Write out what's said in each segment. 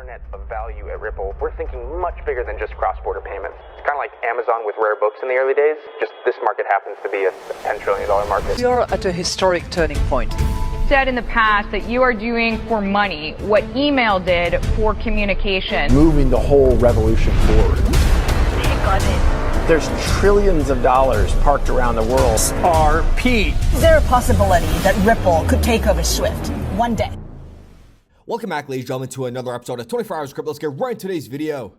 internet of value at Ripple, we're thinking much bigger than just cross-border payments. It's kind of like Amazon with rare books in the early days, just this market happens to be a $10 trillion market. We are at a historic turning point. Said in the past that you are doing for money what email did for communication. Moving the whole revolution forward. Take on it. There's trillions of dollars parked around the world. XRP. Is there a possibility that Ripple could take over Swift one day? Welcome back, ladies and gentlemen, to another episode of 24 Hours Crypto. Let's get right into today's video.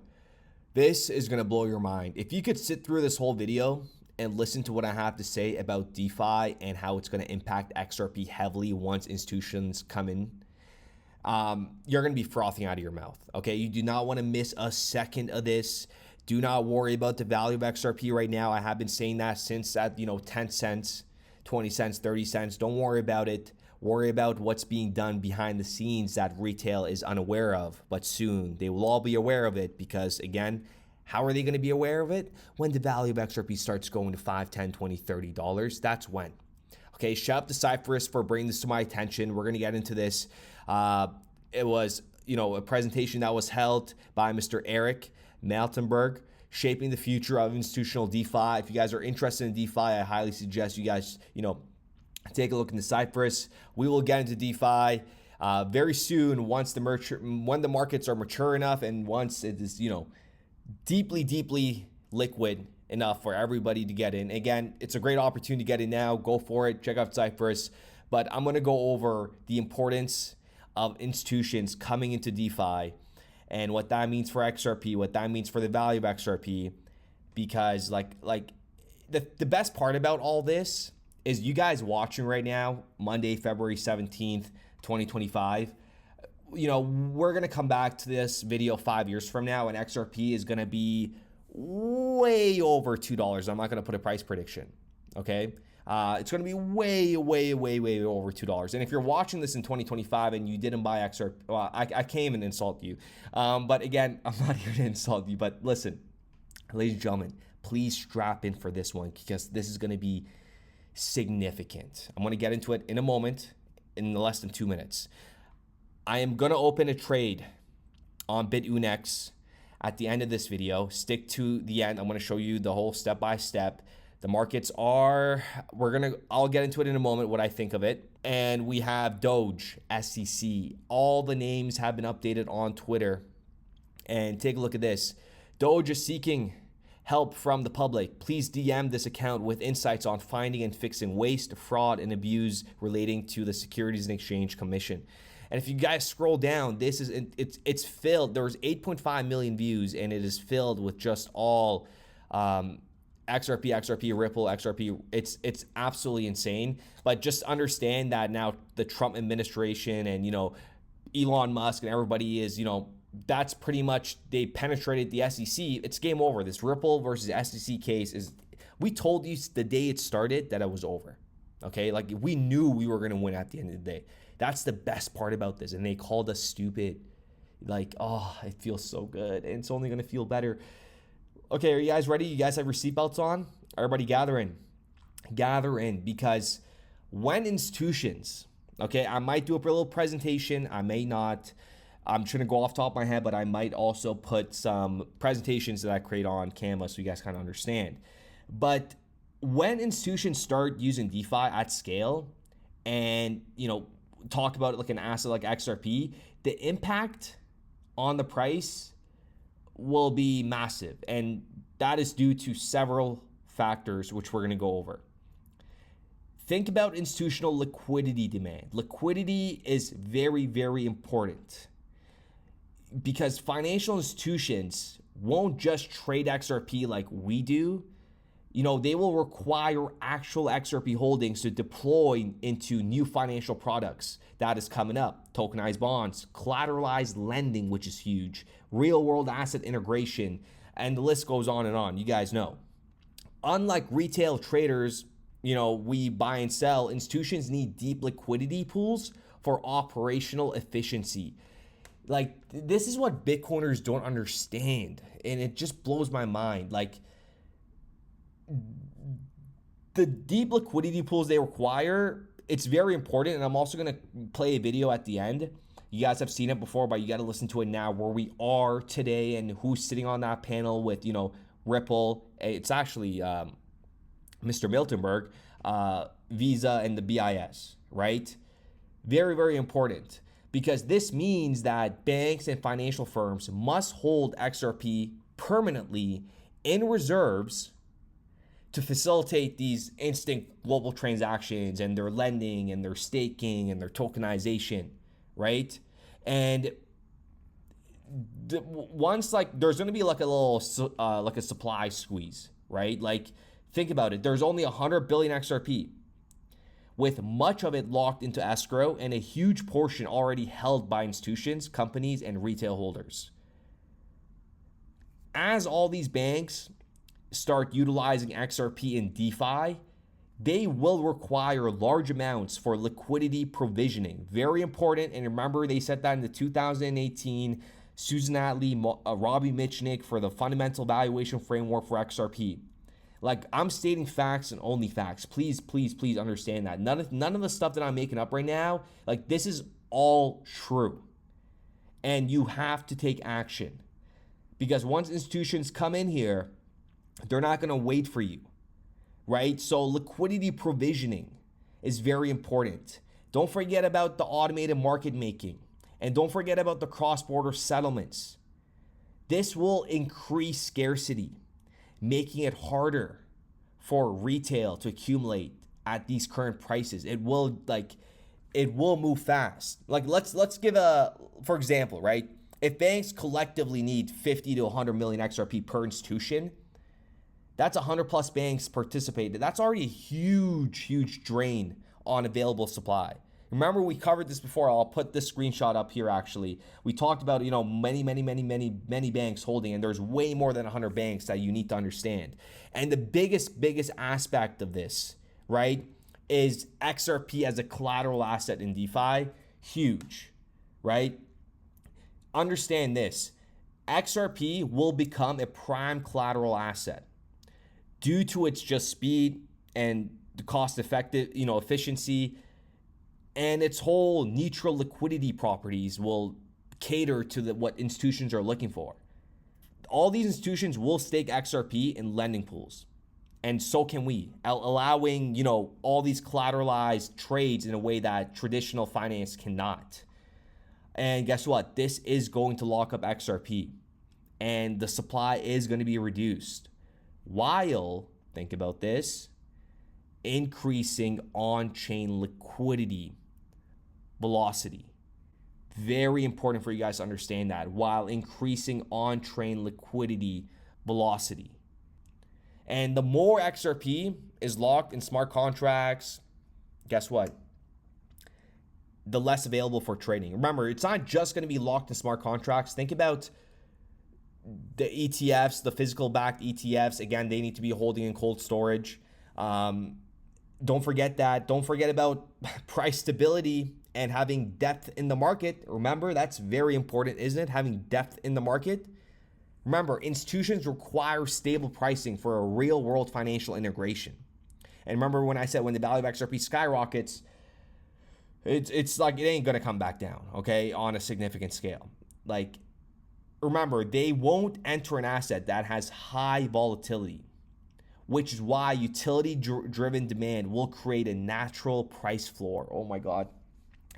This is going to blow your mind. If you could sit through this whole video and listen to what I have to say about DeFi and how it's going to impact XRP heavily once institutions come in, you're going to be frothing out of your mouth, okay? You do not want to miss a second of this. Do not worry about the value of XRP right now. I have been saying that since at 10 cents, 20 cents, 30 cents. Don't worry about it. Worry about what's being done behind the scenes that retail is unaware of. But soon they will all be aware of it because, again, how are they going to be aware of it? When the value of XRP starts going to $5, $10, $20, $30. That's when. Okay, shout out to Cypress for bringing this to my attention. We're going to get into this. It was, a presentation that was held by Mr. Eric Maltenberg, shaping the future of institutional DeFi. If you guys are interested in DeFi, I highly suggest you guys, take a look into Cypress. We will get into DeFi very soon once when the markets are mature enough and once it is, deeply liquid enough for everybody to get in. Again, it's a great opportunity to get in now. Go for it. Check out Cypress. But I'm going to go over the importance of institutions coming into DeFi and what that means for XRP, what that means for the value of XRP. Because the best part about all this is you guys watching right now, Monday, February 17th, 2025, we're going to come back to this video 5 years from now, and XRP is going to be way over $2. I'm not going to put a price prediction, okay? It's going to be way over $2. And if you're watching this in 2025 and you didn't buy XRP, well, I can't even insult you. But again, I'm not here to insult you. But listen, ladies and gentlemen, please strap in for this one because this is going to be significant. I'm going to get into it in a moment, in less than 2 minutes. I am going to open a trade on BitUnex at the end of this video. Stick to the end. I'm going to show you the whole step by step. The markets are, I'll get into it in a moment, what I think of it. And we have Doge, SEC. All the names have been updated on Twitter. And take a look at this. Doge is seeking help from the public. Please DM this account with insights on finding and fixing waste, fraud, and abuse relating to the Securities and Exchange Commission. And if you guys scroll down, it's filled. There was 8.5 million views, and it is filled with just all XRP, Ripple, XRP. It's absolutely insane. But just understand that now the Trump administration and Elon Musk and everybody is that's pretty much, they penetrated the SEC. It's game over. This Ripple versus SEC case is, we told you the day it started that it was over. Okay, we knew we were gonna win at the end of the day. That's the best part about this. And they called us stupid. It feels so good. And it's only gonna feel better. Okay, are you guys ready? You guys have your seatbelts on? Everybody gather in. Gather in, because when institutions, okay, I might do a little presentation, I may not. I'm trying to go off the top of my head, but I might also put some presentations that I create on Canva so you guys kind of understand. But when institutions start using DeFi at scale and, talk about it like an asset like XRP, the impact on the price will be massive. And that is due to several factors, which we're going to go over. Think about institutional liquidity demand. Liquidity is very, very important, because financial institutions won't just trade XRP like we do. They will require actual XRP holdings to deploy into new financial products that is coming up. Tokenized bonds, collateralized lending, which is huge, real world asset integration, and the list goes on and on. You guys know. Unlike retail traders, we buy and sell, institutions need deep liquidity pools for operational efficiency. This is what Bitcoiners don't understand, and it just blows my mind. The deep liquidity pools they require, it's very important, and I'm also going to play a video at the end You guys have seen it before, but you got to listen to it now, where we are today and who's sitting on that panel with, Ripple. It's actually Mr. Miltenberg, Visa, and the BIS, right? Very, very important, because this means that banks and financial firms must hold XRP permanently in reserves to facilitate these instant global transactions and their lending and their staking and their tokenization, right? And once, like, there's going to be like a little like a supply squeeze, right? Like, think about it. There's only 100 billion XRP, with much of it locked into escrow and a huge portion already held by institutions, companies, and retail holders. As all these banks start utilizing XRP in DeFi, they will require large amounts for liquidity provisioning. Very important. And remember, they said that in the 2018 Susan Atley, Robbie Mitchnick for the fundamental valuation framework for XRP. Like, I'm stating facts and only facts. Please, please, please understand that. None of the stuff that I'm making up right now, like, this is all true. And you have to take action. Because once institutions come in here, they're not going to wait for you, right? So liquidity provisioning is very important. Don't forget about the automated market making. And don't forget about the cross-border settlements. This will increase scarcity, making it harder for retail to accumulate at these current prices. It will move fast. Like, let's give for example, right? If banks collectively need 50 to 100 million XRP per institution, that's 100 plus banks participated. That's already a huge drain on available supply. Remember, we covered this before. I'll put this screenshot up here, actually. We talked about, many banks holding, and there's way more than 100 banks that you need to understand. And the biggest aspect of this, right, is XRP as a collateral asset in DeFi. Huge, right? Understand this. XRP will become a prime collateral asset due to its just speed and the efficiency, and its whole neutral liquidity properties will cater to what institutions are looking for. All these institutions will stake XRP in lending pools, and so can we, allowing all these collateralized trades in a way that traditional finance cannot. And guess what? This is going to lock up XRP, and the supply is going to be reduced, while, think about this, increasing on-chain liquidity velocity. Very important for you guys to understand that, while increasing on-chain liquidity velocity. And the more XRP is locked in smart contracts, guess what? The less available for trading. Remember, it's not just going to be locked in smart contracts. Think about the ETFs, the physical backed ETFs. Again, they need to be holding in cold storage. Don't forget that. Don't forget about price stability and having depth in the market. Remember, that's very important, isn't it? Having depth in the market. Remember, institutions require stable pricing for a real world financial integration. And remember when I said when the value of XRP skyrockets, it's like it ain't going to come back down, okay, on a significant scale. Like, remember, they won't enter an asset that has high volatility, which is why utility-driven demand will create a natural price floor. Oh my God.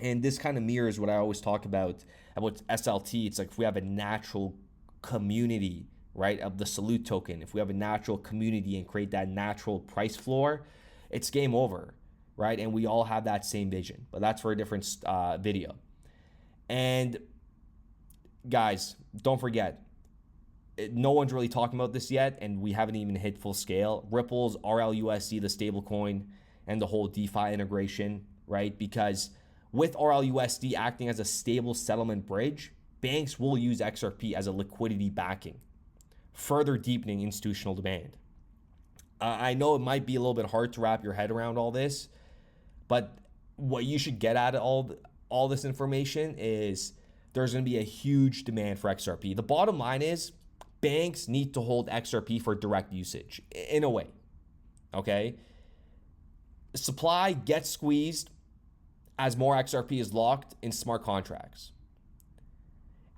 And this kind of mirrors what I always talk about SLT. It's like if we have a natural community, right, of the Salute token, if we have a natural community and create that natural price floor, it's game over, right? And we all have that same vision, but that's for a different video. And guys, don't forget, no one's really talking about this yet, and we haven't even hit full scale. Ripple's RLUSD, the stablecoin, and the whole DeFi integration, right? Because with RLUSD acting as a stable settlement bridge, banks will use XRP as a liquidity backing, further deepening institutional demand. I know it might be a little bit hard to wrap your head around all this, but what you should get out of all this information is there's going to be a huge demand for XRP. The bottom line is banks need to hold XRP for direct usage in a way, okay? Supply gets squeezed as more XRP is locked in smart contracts.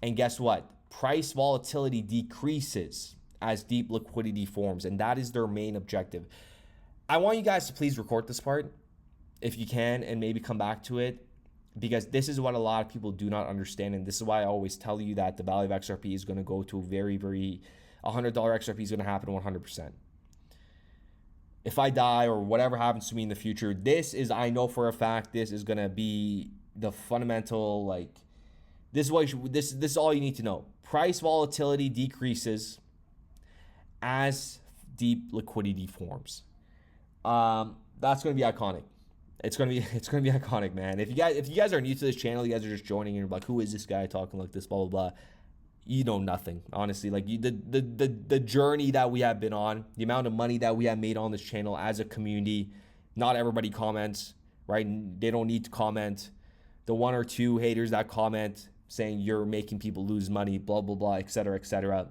And guess what? Price volatility decreases as deep liquidity forms, and that is their main objective. I want you guys to please record this part if you can and maybe come back to it, because this is what a lot of people do not understand, and this is why I always tell you that the value of XRP is going to go to $100 XRP is going to happen 100%. If I die or whatever happens to me in the future, this is, I know for a fact, this is going to be the fundamental, like, this is what you should, this is all you need to know. Price volatility decreases as deep liquidity forms. That's going to be iconic. It's gonna be iconic, man. If you guys are new to this channel, you guys are just joining and you're like, who is this guy talking like this, blah blah blah. You know nothing, honestly. Like the journey that we have been on, the amount of money that we have made on this channel as a community. Not everybody comments, right? They don't need to comment. The 1 or 2 haters that comment saying you're making people lose money, blah blah blah, etc. etc.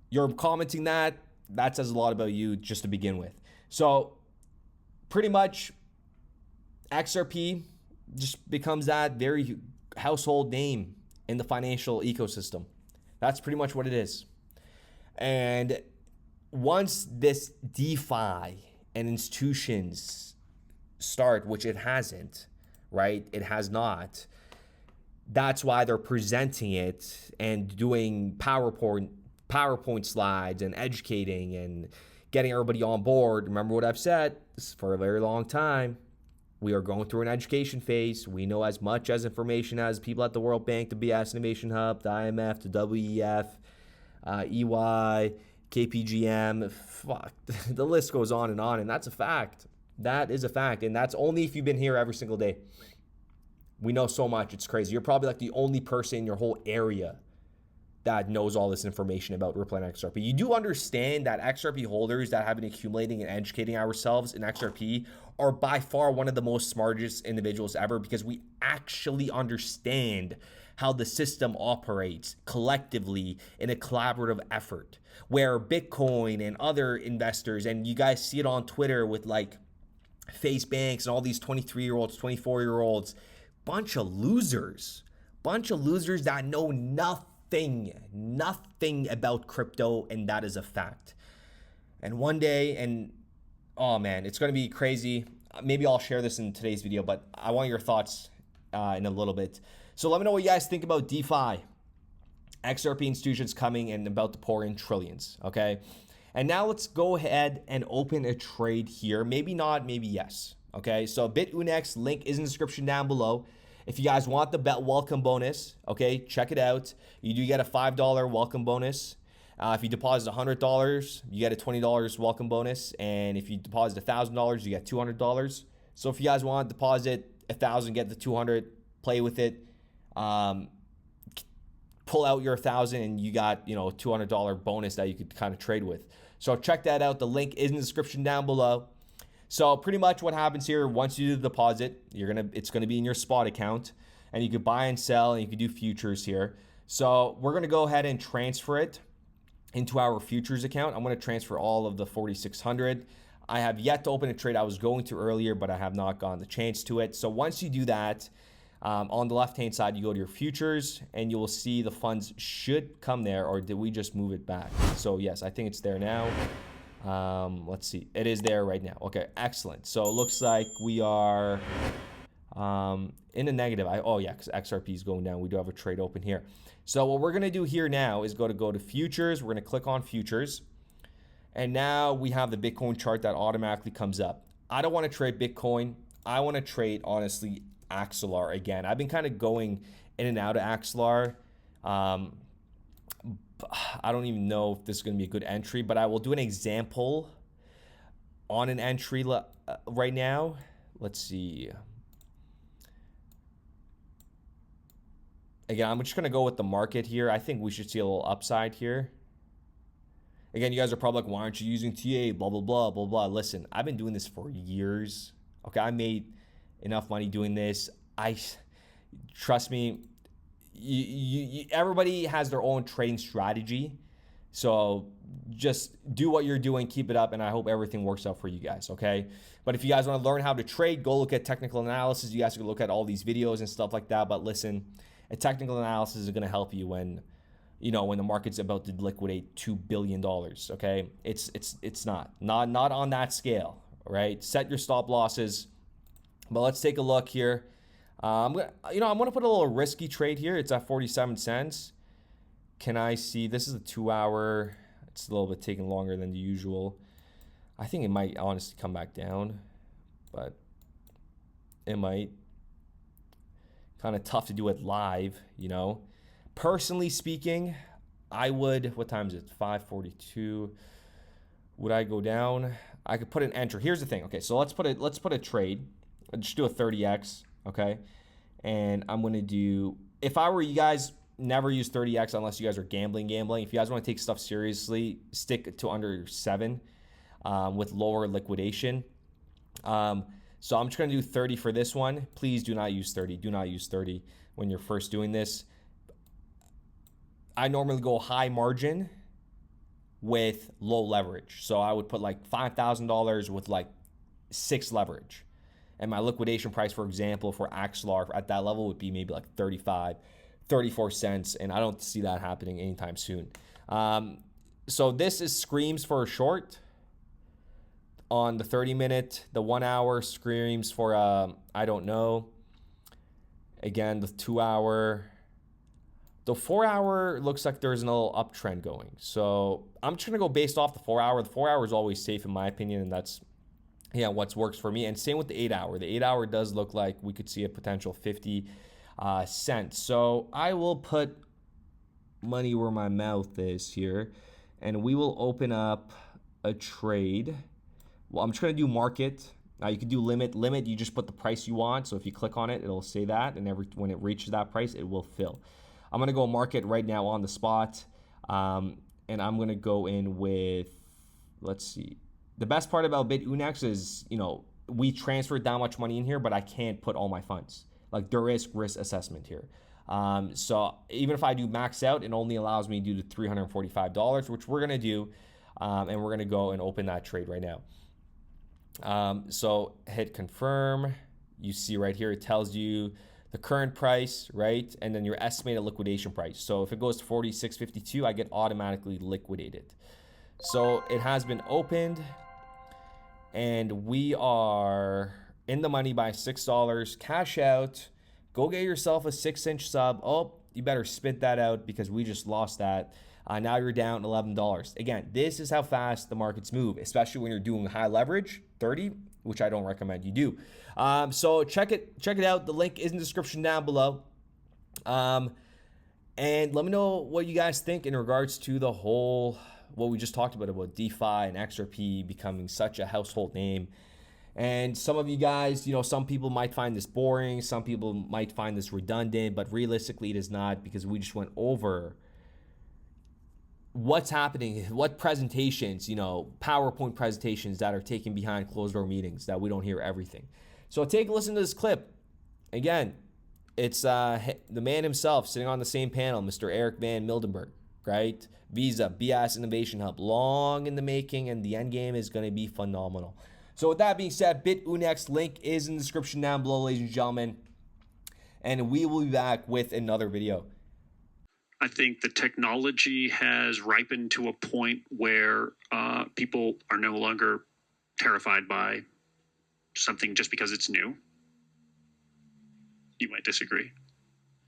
You're commenting that says a lot about you just to begin with. So pretty much XRP just becomes that very household name in the financial ecosystem. That's pretty much what it is. And once this DeFi and institutions start, which it hasn't, right? It has not. That's why they're presenting it and doing PowerPoint slides and educating and getting everybody on board. Remember what I've said for a very long time. We are going through an education phase. We know as much as information as people at the World Bank, the BS Innovation Hub, the IMF, the WEF, EY, KPGM. Fuck, the list goes on, and that's a fact. That is a fact, and that's only if you've been here every single day. We know so much. It's crazy. You're probably like the only person in your whole area that knows all this information about Ripple and XRP. You do understand that XRP holders that have been accumulating and educating ourselves in XRP are by far one of the most smartest individuals ever, because we actually understand how the system operates collectively in a collaborative effort, where Bitcoin and other investors, and you guys see it on Twitter with like Face Banks and all these 23-year-olds, 24-year-olds, bunch of losers that know nothing about crypto, and that is a fact. And one day, and oh man, it's going to be crazy. Maybe I'll share this in today's video, but I want your thoughts in a little bit. So let me know what you guys think about DeFi, XRP institutions coming and about to pour in trillions, okay? And now let's go ahead and open a trade here. Maybe not, maybe yes, okay? So BitUnex link is in the description down below. If you guys want the bet welcome bonus, okay, check it out. You do get a $5 welcome bonus. If you deposit $100, you get a $20 welcome bonus. And if you deposit $1,000, you get $200. So if you guys want to deposit $1,000, get the $200, play with it. Pull out your $1,000 and you got, you know, a $200 bonus that you could kind of trade with. So check that out. The link is in the description down below. So pretty much what happens here, once you do the deposit, it's gonna be in your spot account, and you could buy and sell, and you could do futures here. So we're gonna go ahead and transfer it into our futures account. I'm gonna transfer all of the 4,600. I have yet to open a trade. I was going to earlier, but I have not gotten the chance to it. So once you do that, on the left-hand side, you go to your futures, and you will see the funds should come there, or did we just move it back? So yes, I think it's there now. Let's see, it is there right now. Okay, excellent. So it looks like we are in a negative. Oh yeah, because XRP is going down. We do have a trade open here. So what we're gonna do here now is go to futures. We're gonna click on futures, and now we have the Bitcoin chart that automatically comes up. I don't want to trade Bitcoin. I want to trade, honestly, Axelar again. I've been kind of going in and out of Axelar. I don't even know if this is going to be a good entry, but I will do an example on an entry right now. Let's see. Again, I'm just going to go with the market here. I think we should see a little upside here. Again, you guys are probably like, why aren't you using TA? Blah, blah, blah, blah, blah. Listen, I've been doing this for years. Okay, I made enough money doing this. Trust me, everybody has their own trading strategy, So just do what you're doing, keep it up, and I hope everything works out for you guys, okay? But if you guys want to learn how to trade, go look at technical analysis. You guys can look at all these videos and stuff like that. But listen, a technical analysis is going to help you when, you know, when the market's about to liquidate $2 billion, okay? It's not on that scale, right? Set your stop losses. But let's take a look here. I'm gonna put a little risky trade here. It's at 47 cents. Can I see, this is a 2 hour. It's a little bit taking longer than the usual. I think it might honestly come back down, but it might. Kind of tough to do it live, you know. Personally speaking, I would, what time is it? 5:42. Would I go down? I could put an enter. Here's the thing. Okay, so let's put a trade. Let's just do a 30x, okay? And I'm gonna do, if I were you guys, never use 30x unless you guys are gambling. If you guys want to take stuff seriously, stick to under 7 with lower liquidation. So I'm just going to do 30 for this one. Please do not use 30. Do not use 30 when you're first doing this. I normally go high margin with low leverage. So I would put like $5,000 with like 6 leverage. And my liquidation price, for example, for Axlar at that level would be maybe like 34 cents, and I don't see that happening anytime soon. So this is screams for a short on the 30-minute. The 1 hour screams for I don't know. Again, the 2 hour. The 4 hour looks like there's a little uptrend going. So I'm just gonna go based off the 4 hour. The 4 hour is always safe in my opinion, and that's what works for me. And same with the 8 hour. The 8 hour does look like we could see a potential 50 cents. So I will put money where my mouth is here, and we will open up a trade. Well, I'm just gonna do market. You can do limit. Limit, you just put the price you want. So if you click on it, it'll say that, and when it reaches that price, it will fill. I'm gonna go market right now on the spot, and I'm gonna go in with, let's see. The best part about BitUnex is, you know, we transferred that much money in here, but I can't put all my funds. Like, there is risk assessment here. So even if I do max out, it only allows me to do the $345, which we're gonna do, and we're gonna go and open that trade right now. So hit confirm. You see right here, it tells you the current price, right? And then your estimated liquidation price. So if it goes to 46.52, I get automatically liquidated. So it has been opened, and we are in the money by $6. Cash out. Go get yourself a 6-inch sub. Oh, you better spit that out because we just lost that. Now you're down $11. Again, this is how fast the markets move, especially when you're doing high leverage, 30, which I don't recommend you do. So check it out. The link is in the description down below. And let me know what you guys think in regards to the whole, what we just talked about DeFi and XRP becoming such a household name. And some of you guys, you know, some people might find this boring. Some people might find this redundant, but realistically it is not, because we just went over what's happening, what presentations, you know, PowerPoint presentations that are taken behind closed door meetings that we don't hear everything. So take a listen to this clip. Again, it's the man himself sitting on the same panel, Mr. Eric Van Mildenberg, right? Visa, BS Innovation Hub, long in the making, and the end game is going to be phenomenal. So with that being said, BitUnex link is in the description down below, ladies and gentlemen. And we will be back with another video. I think the technology has ripened to a point where people are no longer terrified by something just because it's new. You might disagree.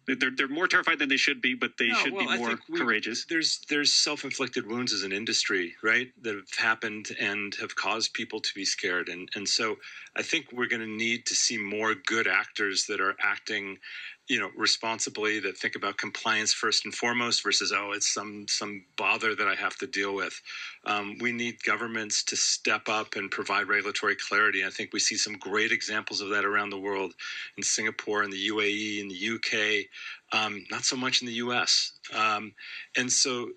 They're more terrified than they should be, but they should be more courageous. There's self-inflicted wounds as an industry, right, that have happened and have caused people to be scared. And so I think we're going to need to see more good actors that are acting, you know, responsibly, that think about compliance first and foremost versus, oh, it's some bother that I have to deal with. We need governments to step up and provide regulatory clarity. I think we see some great examples of that around the world, in Singapore, in the UAE, in the UK, not so much in the US. And so,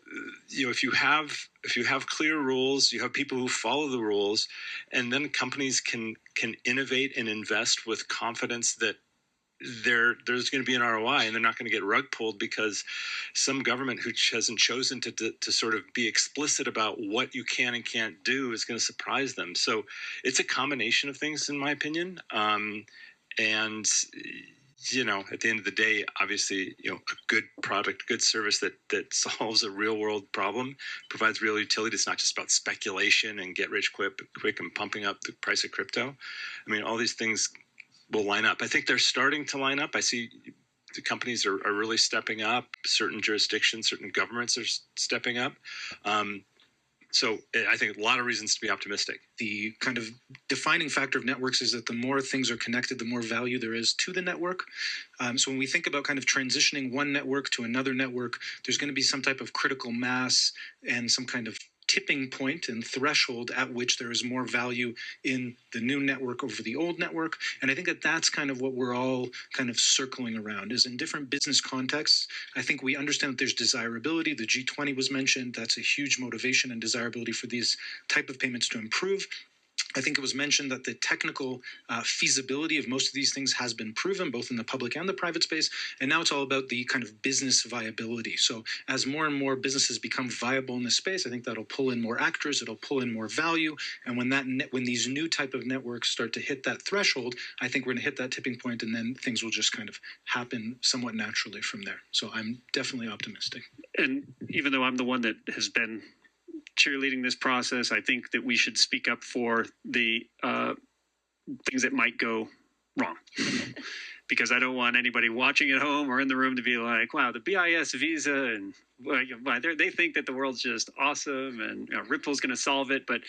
you know, if you have clear rules, you have people who follow the rules, and then companies can innovate and invest with confidence that there's going to be an ROI, and they're not going to get rug pulled because some government who hasn't chosen to sort of be explicit about what you can and can't do is going to surprise them. So it's a combination of things, in my opinion. And at the end of the day, obviously, a good product, good service that solves a real world problem, provides real utility. It's not just about speculation and get rich quick and pumping up the price of crypto. I mean, all these things will line up. I think they're starting to line up. I see the companies are really stepping up. Certain jurisdictions, certain governments are stepping up. So I think a lot of reasons to be optimistic. The kind of defining factor of networks is that the more things are connected, the more value there is to the network. So when we think about kind of transitioning one network to another network, there's going to be some type of critical mass and some kind of tipping point and threshold at which there is more value in the new network over the old network. And I think that that's kind of what we're all kind of circling around, is in different business contexts. I think we understand that there's desirability. The G20 was mentioned. That's a huge motivation and desirability for these type of payments to improve. I think it was mentioned that the technical feasibility of most of these things has been proven, both in the public and the private space. And now it's all about the kind of business viability. So as more and more businesses become viable in this space, I think that'll pull in more actors, it'll pull in more value. And when these new type of networks start to hit that threshold, I think we're going to hit that tipping point, and then things will just kind of happen somewhat naturally from there. So I'm definitely optimistic. And even though I'm the one that has been cheerleading this process, I think that we should speak up for the things that might go wrong. Because I don't want anybody watching at home or in the room to be like, wow, the BIS visa, and they think that the world's just awesome and Ripple's going to solve it. But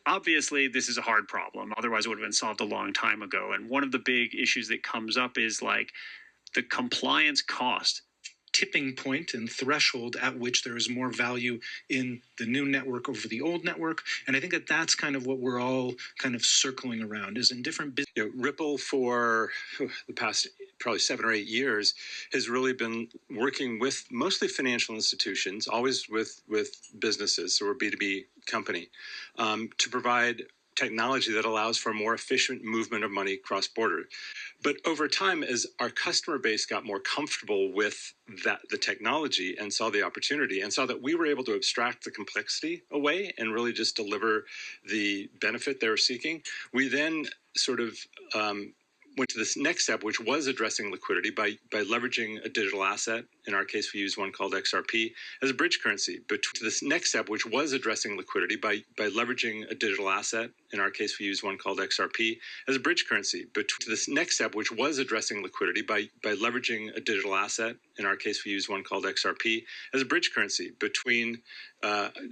obviously, this is a hard problem. Otherwise, it would have been solved a long time ago. And one of the big issues that comes up is like the compliance cost. Tipping point and threshold at which there is more value in the new network over the old network. And I think that that's kind of what we're all kind of circling around, is in different business. Ripple for the past probably 7 or 8 years has really been working with mostly financial institutions, always with businesses, so we're a B2B company, to provide technology that allows for a more efficient movement of money cross-border. But over time, as our customer base got more comfortable with the technology and saw the opportunity and saw that we were able to abstract the complexity away and really just deliver the benefit they were seeking, we then sort of went to this next step, which was addressing liquidity by leveraging a digital asset. In our case, we used one called XRP as a bridge currency. But to this next step, which was addressing liquidity by leveraging a digital asset. In our case, we used one called XRP as a bridge currency. But to this next step, which was addressing liquidity by leveraging a digital asset. In our case, we used one called XRP as a bridge currency between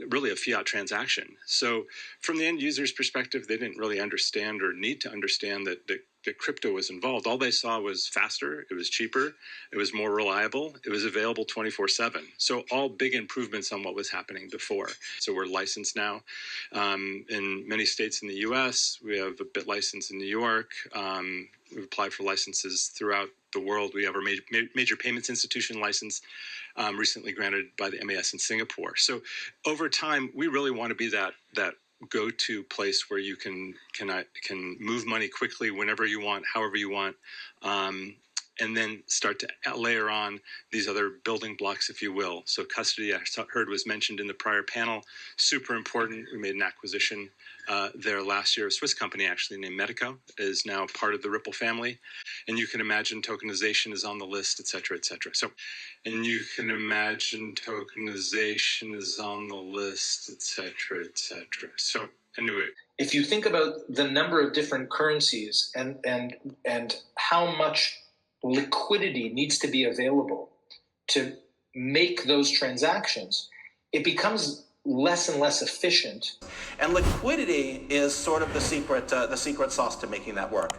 really a fiat transaction. So from the end user's perspective, they didn't really understand or need to understand that crypto was involved. All they saw was faster, it was cheaper, it was more reliable, it was available 24/7. So all big improvements on what was happening before. So we're licensed now in many states in the US. We have a BIT license in New York. We've applied for licenses throughout the world. We have our major payments institution license recently granted by the MAS in Singapore. So over time, we really want to be that go-to place where you can move money quickly whenever you want, however you want, and then start to layer on these other building blocks, if you will. So custody, I heard, was mentioned in the prior panel. Super important. We made an acquisition there last year. A Swiss company actually named Medico is now part of the Ripple family. And you can imagine tokenization is on the list, et cetera, et cetera. So, and you can imagine tokenization is on the list, et cetera, et cetera. So anyway. If you think about the number of different currencies and how much liquidity needs to be available to make those transactions, it becomes less and less efficient. And liquidity is sort of the secret sauce to making that work.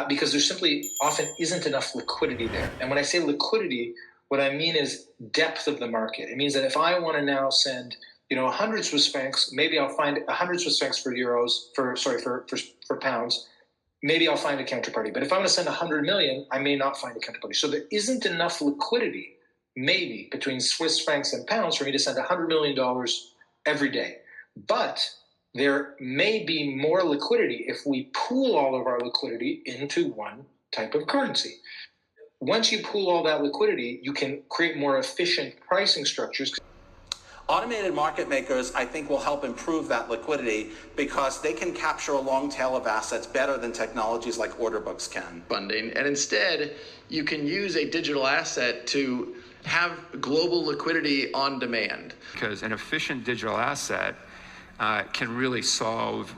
Because there simply often isn't enough liquidity there. And when I say liquidity, what I mean is depth of the market. It means that if I want to now send 100 Swiss francs, maybe I'll find 100 Swiss francs for for pounds. Maybe I'll find a counterparty. But if I want to send 100 million, I may not find a counterparty. So there isn't enough liquidity, maybe, between Swiss francs and pounds for me to send $100 million every day. But there may be more liquidity if we pool all of our liquidity into one type of currency. Once you pool all that liquidity, you can create more efficient pricing structures. Automated market makers, I think, will help improve that liquidity because they can capture a long tail of assets better than technologies like order books can. Funding, and instead, you can use a digital asset to have global liquidity on demand. Because an efficient digital asset can really solve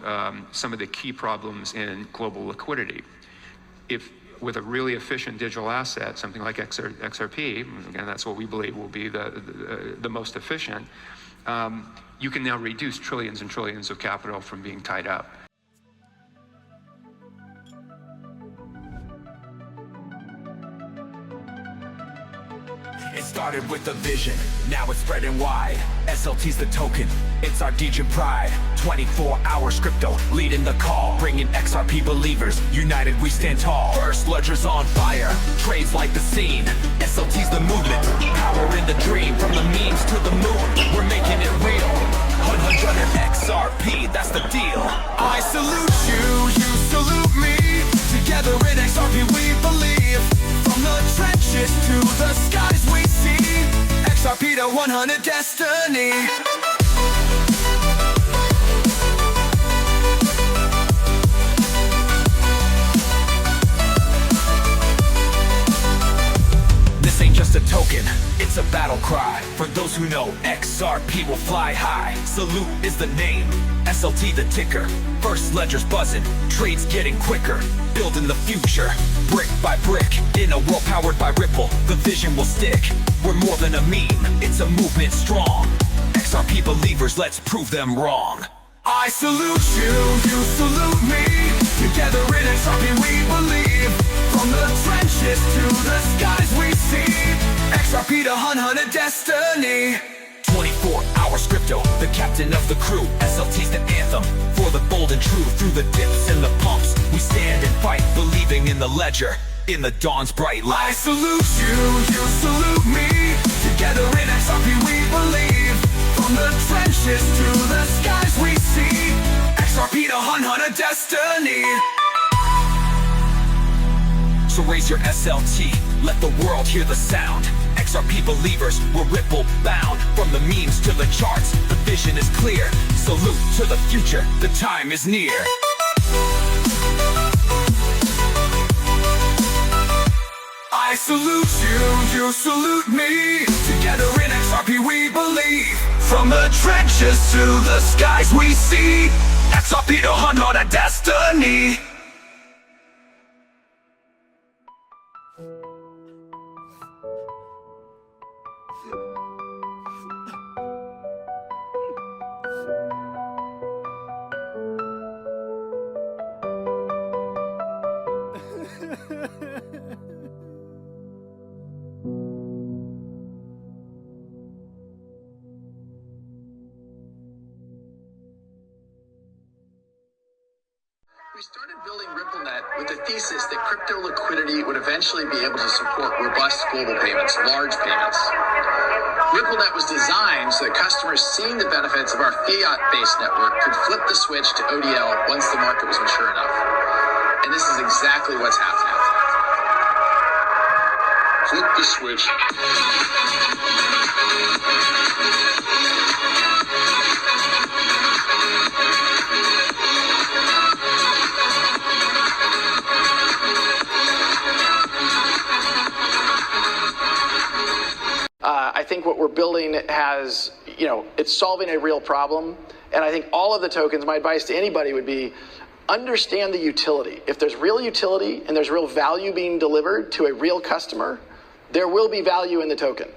some of the key problems in global liquidity. If with a really efficient digital asset, something like XRP, again, that's what we believe will be the most efficient, you can now reduce trillions and trillions of capital from being tied up. It started with a vision, now it's spreading wide. SLT's the token, it's our Degen pride. 24-hour crypto, leading the call, bringing XRP believers, united we stand tall. First ledger's on fire, trades like the scene. SLT's the movement, power in the dream. From the memes to the moon, we're making it real. 100 XRP, that's the deal. I salute you, you salute me. Together in XRP we believe. From the trenches to the skies we see. XRP to 100 destiny. This ain't just a token, it's a battle cry. For those who know, XRP will fly high. Salute is the name, SLT the ticker. First ledger's buzzing, trades getting quicker. Building the future, brick by brick. In a world powered by Ripple, the vision will stick. We're more than a meme, it's a movement strong. XRP believers, let's prove them wrong. I salute you, you salute me. Together in XRP we believe. From the trenches to the skies we see. XRP to 100 destiny. 24-hour crypto, the captain of the crew. SLT's the anthem, for the bold and true. Through the dips and the pumps, we stand and fight. Believing in the ledger, in the dawn's bright light. I salute you, you salute me. Together in XRP we believe. From the trenches to the skies we see. XRP to 100 destiny. So raise your SLT, let the world hear the sound. XRP believers, we're Ripple bound. From the memes to the charts, the vision is clear. Salute to the future, the time is near. I salute you, you salute me. Together in XRP we believe. From the trenches to the skies we see. XRP to 100 destiny. We started building RippleNet with the thesis that crypto liquidity would eventually be able to support robust global payments, large payments. RippleNet was designed so that customers seeing the benefits of our fiat-based network could flip the switch to ODL once the market was mature enough. And this is exactly what's happening. Flip the switch. I think what we're building has, it's solving a real problem. And I think all of the tokens, my advice to anybody would be, understand the utility. If there's real utility and there's real value being delivered to a real customer, there will be value in the token.